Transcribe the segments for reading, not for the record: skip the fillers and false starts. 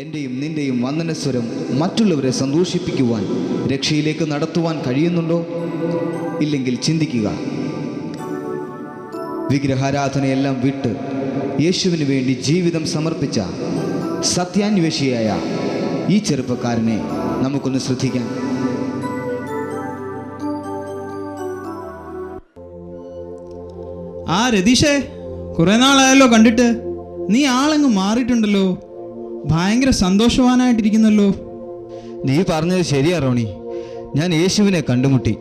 എൻ്റെയും നിൻ്റെയും വന്ദനസ്വരം മറ്റുള്ളവരെ സന്തോഷിപ്പിക്കുവാൻ, രക്ഷയിലേക്ക് നടത്തുവാൻ കഴിയുന്നുണ്ടോ? ഇല്ലെങ്കിൽ ചിന്തിക്കുക. വിഗ്രഹാരാധനയെല്ലാം വിട്ട് യേശുവിന് വേണ്ടി ജീവിതം സമർപ്പിച്ച സത്യാന്വേഷിയായ ഈ ചെറുപ്പക്കാരനെ നമുക്കൊന്ന് ശ്രദ്ധിക്കാം. ആ രതീഷേ, കുറെ നാളായല്ലോ കണ്ടിട്ട്. നീ ആളങ്ങ് മാറിയിട്ടുണ്ടല്ലോ, ഭയങ്കര സന്തോഷവാനായിട്ടിരിക്കുന്നല്ലോ. നീ പറഞ്ഞത് ശരിയാ റോണി. ഞാൻ യേശുവിനെ കണ്ടുമുട്ടി.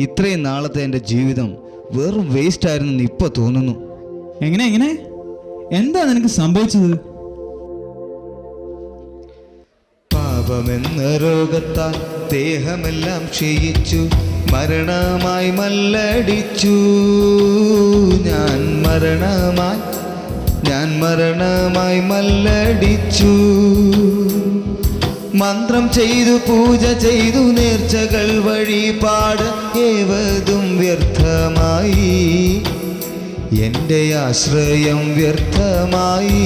ഇത്രയും നാളത്തെ എൻ്റെ ജീവിതം വെറും വേസ്റ്റ് ആയിരുന്നെന്ന് ഇപ്പോൾ തോന്നുന്നു. എങ്ങനെ എന്താ നിനക്ക് സംഭവിച്ചത്? പാപമെന്ന രോഗത്താൽ ദേഹമെല്ലാം ക്ഷയിച്ചു, മരണമായി മല്ലടിച്ചു. ഞാൻ മരണമായി മല്ലടിച്ചു. മന്ത്രം ചെയ്തു, പൂജ ചെയ്തു, നേർച്ചകൾ വഴിപാട് ഏവതും വ്യർത്ഥമായി. എൻ്റെ ആശ്രയം വ്യർത്ഥമായി.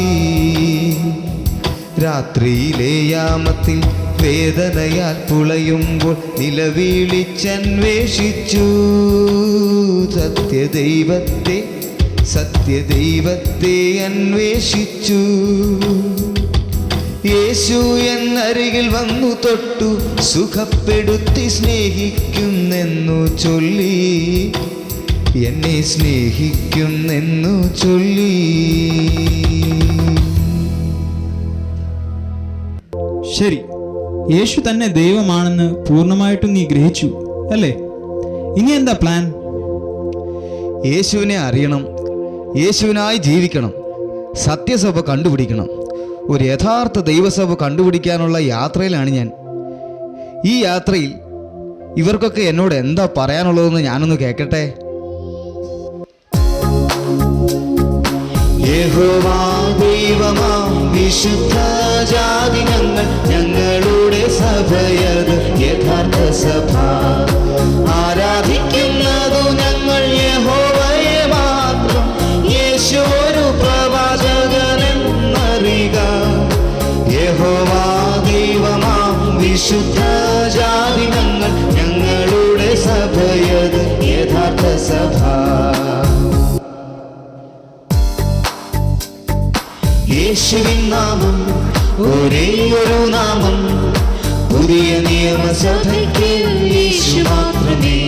രാത്രിയിലെ യാമത്തിൽ വേദനയാൽ പുളയുമ്പോൾ നിലവിളിച്ചന്വേഷിച്ചു സത്യദൈവത്തെ അന്വേഷിച്ചു. യേശു എന്നരികിൽ വന്നു തൊട്ടു, സുഖപ്പെടുത്തി സ്നേഹിക്കുന്നെന്നു ചൊല്ലി, എന്നെ സ്നേഹിക്കുന്നെന്നു ചൊല്ലി. ശരി, യേശു തന്നെ ദൈവമാണെന്ന് പൂർണ്ണമായിട്ടും നീ ഗ്രഹിച്ചു അല്ലേ? ഇനി എന്താ പ്ലാൻ? യേശുവിനെ അറിയണം, യേശുവിനായി ജീവിക്കണം, സത്യസഭ കണ്ടുപിടിക്കണം. ഒരു യഥാർത്ഥ ദൈവസഭ കണ്ടുപിടിക്കാനുള്ള യാത്രയിലാണ് ഞാൻ. ഈ യാത്രയിൽ ഇവർക്കൊക്കെ എന്നോട് എന്താ പറയാനുള്ളതെന്ന് ഞാനൊന്ന് കേൾക്കട്ടെ. യഹോവാ ദൈവമാം വിശുദ്ധ ജാതിനങ്ങൾ, ഞങ്ങളുടെ സഭയത് യഥാർത്ഥ സഭ. ആരാധിക്കുന്നതു ഞങ്ങൾ യഹോവയെ മാത്രം, യേശു ഒരു പ്രവാചകനെന്നറിയുക. യഹോവാ ദൈവമാം വിശുദ്ധ ജാതിനങ്ങൾ, ഞങ്ങളുടെ സഭയത് യഥാർത്ഥ സഭ. യേശുവിൻ നാമം ഒരേയൊരു നാമം, പുതിയ നിയമസഭയ്ക്ക് യേശു മാത്രമേ.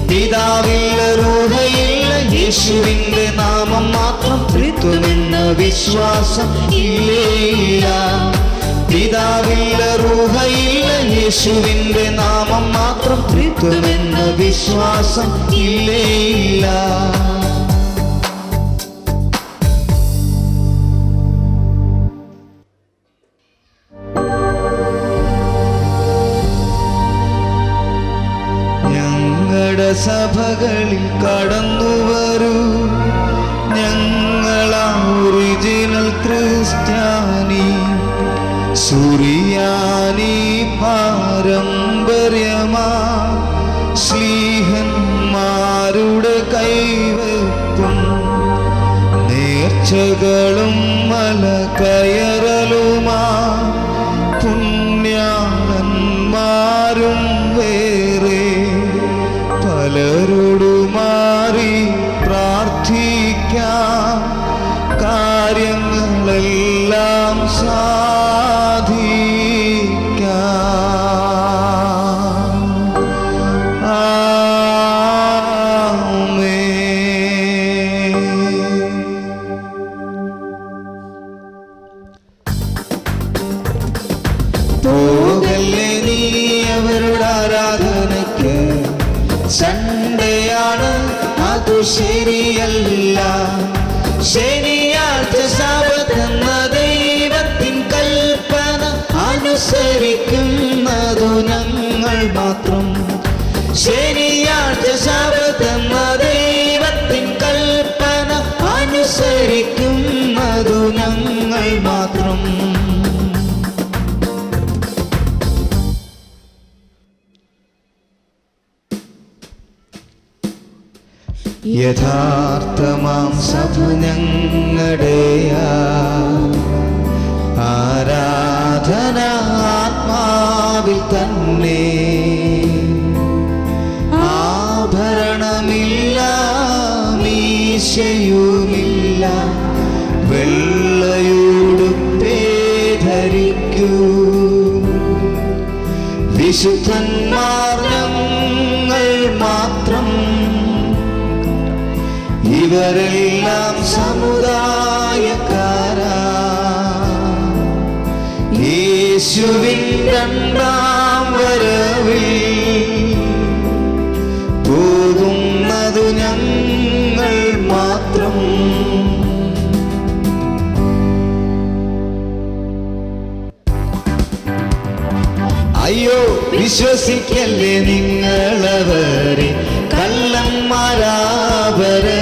പിതാവില്ല, റൂഹയില്ല, യേശുവിൻ്റെ നാമം മാത്രം. ത്രിത്വമെന്ന വിശ്വാസം ഇല്ല. പിതാവില്ല, റൂഹയില്ല, യേശുവിൻ്റെ നാമം മാത്രം. ത്രിത്വമെന്ന വിശ്വാസം ഇല്ല. സഭകളിൽ കടന്നു വരൂ, ഞങ്ങളാ ഒറിജിനൽ ക്രിസ്ത്യാനി. സുറിയാനി പാരമ്പര്യമാ, ശ്ലീഹന്മാരുടെ കൈവെപ്പും നേർച്ചകളും മല കയറലുമാ. പുണ്യാളന്മാരും വേറെ, പലരോടു മാറി പ്രാർത്ഥിക്കാം, കാര്യങ്ങളെല്ലാം സാധിക്കാം. ആമേൻ. പോകല്ലേ നീ അവരുടെ ആരാധനയ്ക്ക്, സൺഡേയാണ് അതു ശരിയല്ല. ശനിയാഴ്ച ശബത്തെന്ന ദൈവത്തിൻ കൽപ്പന അനുസരിക്കുന്നതു ഞങ്ങൾ മാത്രം. ശനിയാഴ്ച ശബത്തെന്ന ദൈവത്തിൻ കൽപ്പന അനുസരിക്കുന്നതു ഞങ്ങൾ. മാത്രം. യഥാർത്ഥമാം സഭ ഞങ്ങളുടെയാ ആരാധന ആത്മാവിൽ തന്നെ. ആഭരണമില്ല മീശയുമില്ല വെള്ളയുടുപ്പേ ധരിക്കൂ. വിശുദ്ധന്മാർ ഞങ്ങൾ മാത്രം, ഇവരെല്ലാം സമുദായക്കാരാ. യേശുവിൻ രണ്ടാം വരവിൽ പോകുന്നതു ഞങ്ങൾ മാത്രം. അയ്യോ വിശ്വസിക്കല്ലേ നിങ്ങളവരെ, കള്ളന്മാരാവര്.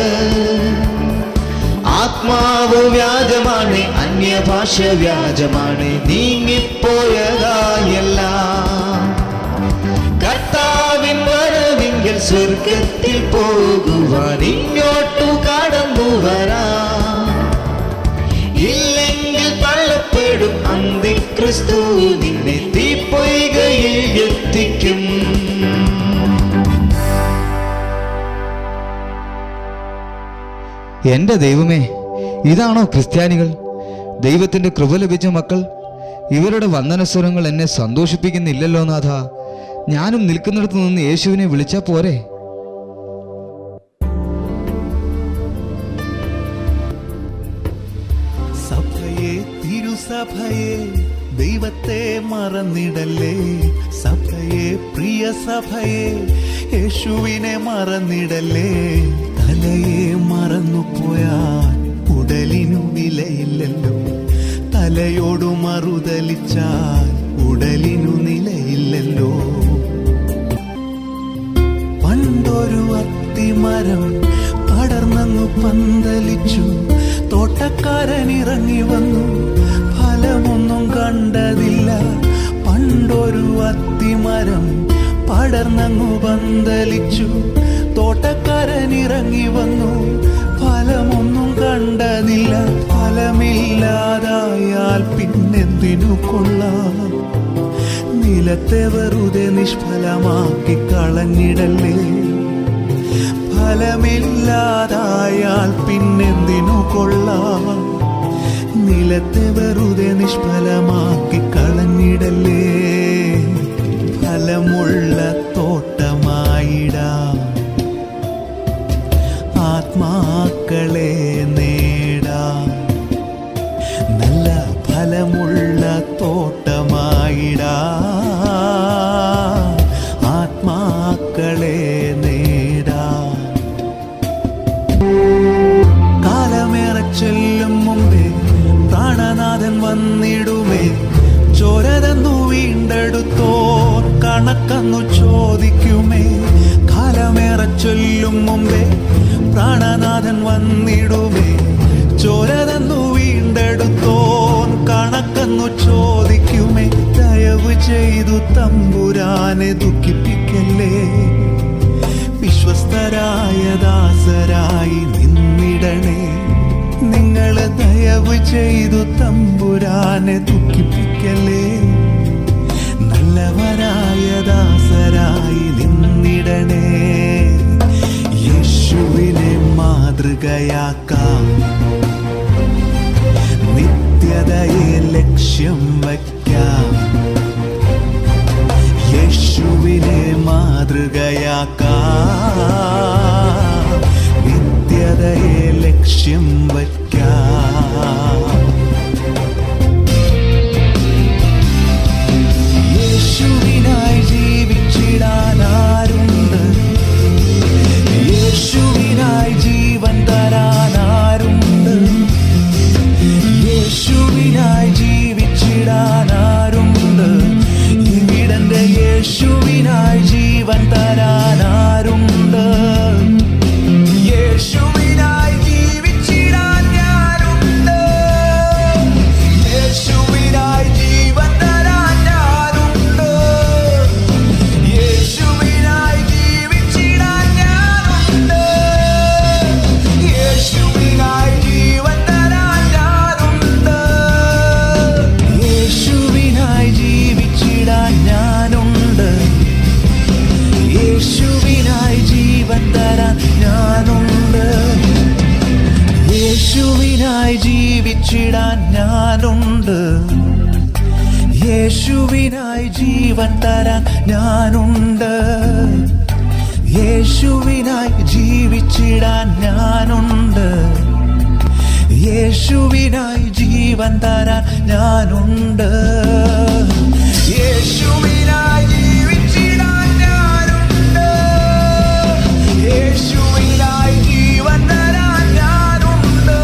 ആത്മാവ് വ്യാജമാണ്, അന്യഭാഷ വ്യാജമാണ്, നീങ്ങിപ്പോയതായല്ല. കർത്താവിൻ വരവിങ്കൽ സ്വർഗത്തിൽ പോകുവാൻ ഇങ്ങോട്ടു കടന്നു വരാ. ഇല്ലെങ്കിൽ തള്ളപ്പെടും അന്തിക്രിസ്തു, നിന്നെ തീപ്പൊയ്കയിൽ എത്തിക്കും. എൻ്റെ ദൈവമേ, ഇതാണോ ക്രിസ്ത്യാനികൾ? ദൈവത്തിൻ്റെ കൃപ ലഭിച്ച മക്കൾ. ഇവരുടെ വന്ദനസ്വരങ്ങൾ എന്നെ സന്തോഷിപ്പിക്കുന്നില്ലല്ലോ നാഥ. ഞാനും നിൽക്കുന്നിടത്ത് നിന്ന് യേശുവിനെ വിളിച്ചാൽ പോരെ? സഭയെ, തിരുസഭയെ, ദൈവത്തെ മറന്നിടല്ലേ. സഭയെ, പ്രിയ സഭയെ, യേശുവിനെ മറന്നിടല്ലേ. തലയെ മറന്നുപോയാൽ ഉടലിനു വിലയില്ലല്ലോ. തലയോടു മറുതലിച്ചാൽ ഉടലിനു നിലയില്ലല്ലോ. പണ്ടൊരു അത്തിമരം പടർന്നു പന്തലിച്ചു. തോട്ടക്കാരൻ ഇറങ്ങി വന്നു, ഫലമൊന്നും കണ്ടതില്ല. പണ്ടൊരു അത്തിമരം പടർന്നു പന്തലിച്ചു. തോട്ടക്കാരൻ ഇറങ്ങി വന്നു, ഫലമൊന്നും കണ്ടതില്ല. ഫലമില്ലാതായാൽ പിന്നെന്തിനു കൊള്ളാം? നിലത്തെ വെറുതെ നിഷ്ഫലമാക്കി കളഞ്ഞിടല്ലേ. ഫലമില്ലാതായാൽ പിന്നെന്തിനു കൊള്ളാം? നിലത്തെ വെറുതെ നിഷ്ഫലമാക്കി കളഞ്ഞിടല്ലേ. ഫലമുള്ള തോട്ടമായിടാം, ആത്മാക്കളെ നേടാം. നല്ല ഫലമുള്ള തോട്ടമായിടാം, ആത്മാക്കളെ നേടാം. കാലമേറെ ചെല്ലും മുമ്പേ പ്രാണനാഥൻ വന്നിടുമേ. ചോരതന്നു വീണ്ടെടുത്തോ കണക്കന്നു ചോദിക്കുമേ. കാലമേറെ ചൊല്ലും മുമ്പേ പ്രാണനാഥൻ വന്നിടുമേ. ചോരതന്നു വീണ്ടെടുത്തോ കണക്കന്നു ചോദിക്കുമേ. ദയവ് ചെയ്തു തമ്പുരാനെ ദുഃഖിപ്പിക്കല്ലേ. വിശ്വസ്തരായ ദാസരായി നിന്നിടണേ. നിങ്ങള് ദയവ് ചെയ്തു തമ്പുരാനെ ദുഃഖിപ്പിക്കല്ലേ. നല്ലവരായ ദാസരായി നിന്നിടണേ. യേശുവിനെ മാതൃകയാക്കാം, നിത്യതയെ ലക്ഷ്യം വയ്ക്കാം. യേശുവിനെ മാതൃകയാക്കാം, നിത്യതയെ ലക്ഷ്യം വയ്ക്കാം. യേശുവിനായി ജീവിച്ചിടാൻ ആരുണ്ട്? യേശുവിനായി ജീവൻ തരാൻ ആരുണ്ട്? യേശുവിനായി ജീവിച്ചിടാൻ ആരുണ്ട്? ഇവിടന്റെ യേശുവിനായി ജീവൻ തരാൻ ആരുണ്ട്? യേശുവിനായി ജീവിച്ചിടാൻ ആരുണ്ട്? യേശുവിനായി ജീവൻ തരാൻ ആരുണ്ട്? യേശുവിനായി ജീവിച്ചിടാൻ ആരുണ്ട്? ജീവൻ തരാൻ ഞാനുണ്ട്. യേശുവിനായി ജീവിച്ചിടാൻ ഞാനുണ്ട്. യേശുവിനായി ജീവൻ തരാൻ ഞാനുണ്ട്. യേശുവിനായി ജീവിച്ചിടാൻ ഞാനുണ്ട്. യേശുവിനായി ജീവൻ തരാൻ ഞാനുണ്ട്. യേശുവിനായി ജീവിച്ചിടാൻ ഞാനുണ്ട്. യേശുവിനായി ജീവൻ തരാൻ ഞാനുണ്ട്.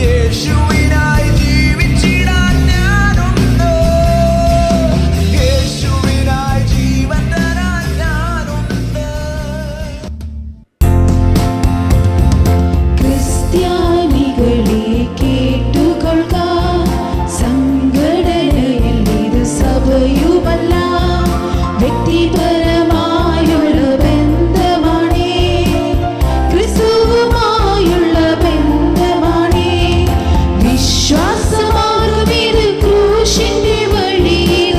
യേശുവിനായി ജീവിച്ചിടാൻ ഞാനുണ്ട്. യേശുവിനായി ജീവൻ തരാൻ ഞാനുണ്ട്. ക്രിസ്ത്യാനികളെ കേട്ടുകൊള്ളുക, സംഘടനയിൽ ഇത് സഭയുമല്ല, വ്യക്തിപരമായുള്ള ബന്ധമാണേ, ക്രിസ്തുവുമായുള്ള ബന്ധമാണേ. വിശ്വാസമാകും ഇത് ക്രൂശിന്റെ വഴിയിൽ,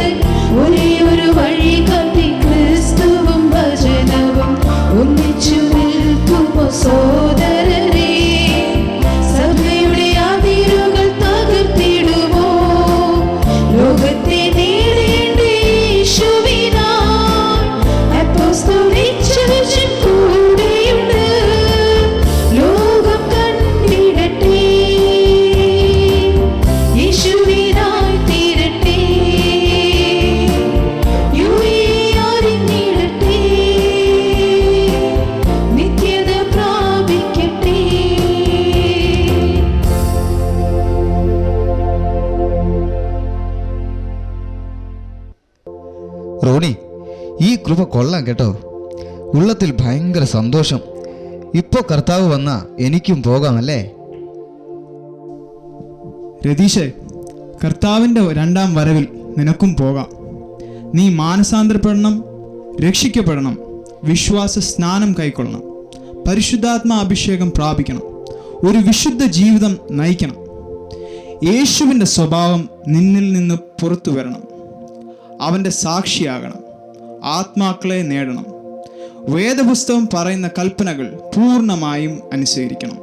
ഒരേ ഒരു വഴി കത്തി ക്രിസ്തുവും വചനവും ഒന്നിച്ചു നിൽക്കുമോ സോദരരേ? സഭയുടെ അതിരുകൾ തകർത്തിടുമോ? ലോകത്തെ നേടേണ്ട യേശുവിനാൽ അപ്പോസ്തലിക് ചർച്ച് കൂടെയുണ്ട്. ലോകം കണ്ടിടട്ടെ, യേശുവിനായി തീരട്ടെ, അറിഞ്ഞിടട്ടെ, നിത്യത പ്രാപിക്കട്ടെ. റോണി, ഈ കൃപ കൊള്ളാം കേട്ടോ. ഉള്ളത്തിൽ ഭയങ്കര സന്തോഷം. ഇപ്പോൾ കർത്താവ് വന്നാ എനിക്കും പോകാമല്ലേ? രതീഷേ, കർത്താവിൻ്റെ രണ്ടാം വരവിൽ നിനക്കും പോകാം. നീ മാനസാന്തരപ്പെടണം, രക്ഷിക്കപ്പെടണം, വിശ്വാസ സ്നാനം കൈക്കൊള്ളണം, പരിശുദ്ധാത്മാ അഭിഷേകം പ്രാപിക്കണം, ഒരു വിശുദ്ധ ജീവിതം നയിക്കണം. യേശുവിൻ്റെ സ്വഭാവം നിന്നിൽ നിന്ന് പുറത്തു വരണം. അവൻ്റെ സാക്ഷിയാകണം, ആത്മാക്കളെ നേടണം, വേദപുസ്തകം പറയുന്ന കൽപ്പനകൾ പൂർണ്ണമായും അനുസരിക്കണം.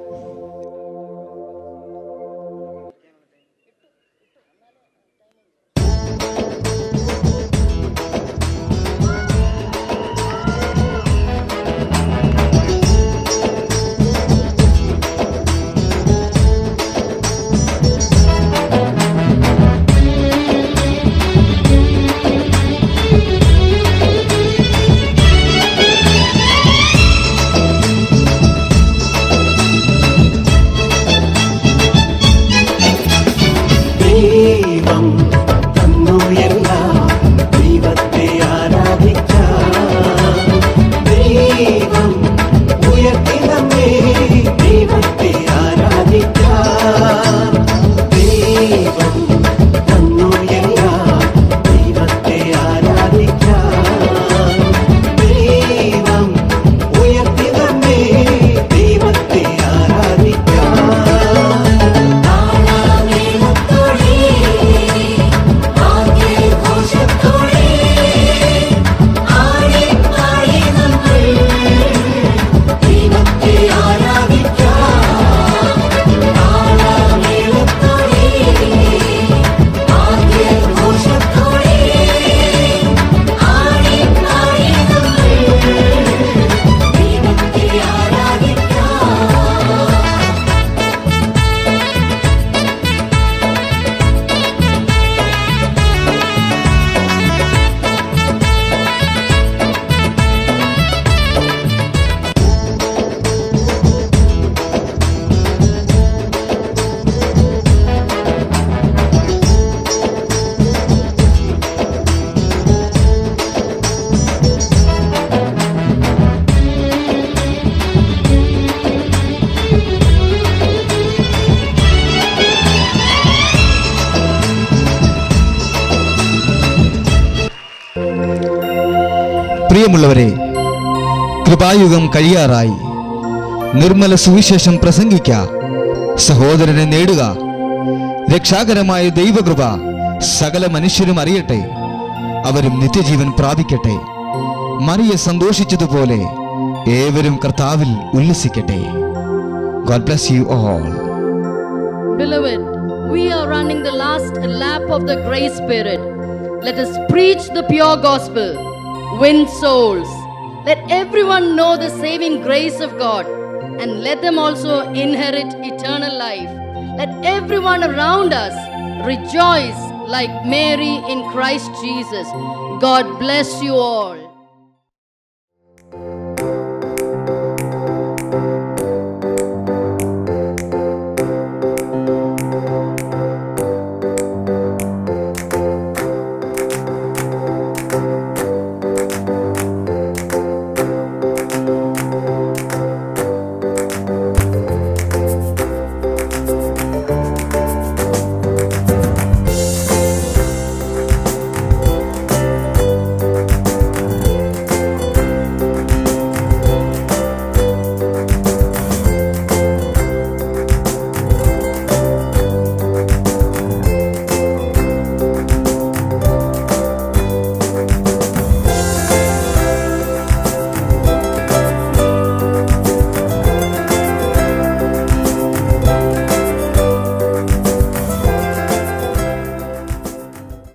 ദൈവം തന്നു എല്ലാം ദൈവത്തെ ആരാധിക്കാം. ദൈവം ഉയർത്തി നമ്മെ ദൈവത്തെ ആരാധിക്കാം. ദൈവം തന്നു എല്ലാം ദൈവത്തെ ആരാധിക്കാം. ദൈവം ഉയർത്തി നമ്മെ ദൈവത്തെ ആരാധിക്കാം. പ്രിയമുള്ളവരെ, കൃപായുഗം കഴിയാറായി. നിർമ്മല സുവിശേഷം പ്രസംഗിക്ക, സഹോദരനെ നേടുക. രക്ഷാകരമായ ദൈവകൃപ സകല മനുഷ്യരും അറിയട്ടെ, അവരും നിത്യജീവൻ പ്രാപിക്കട്ടെ. മറിയ സന്തോഷിച്ചതുപോലെ ഏവരും കർത്താവിൽ ഉല്ലസിക്കട്ടെ. God bless you all. Beloved, we are running the last lap of the grace period. Let us preach the pure gospel, win souls. Let everyone know the saving grace of God, and let them also inherit eternal life. Let everyone around us rejoice like Mary in Christ Jesus. God bless you all.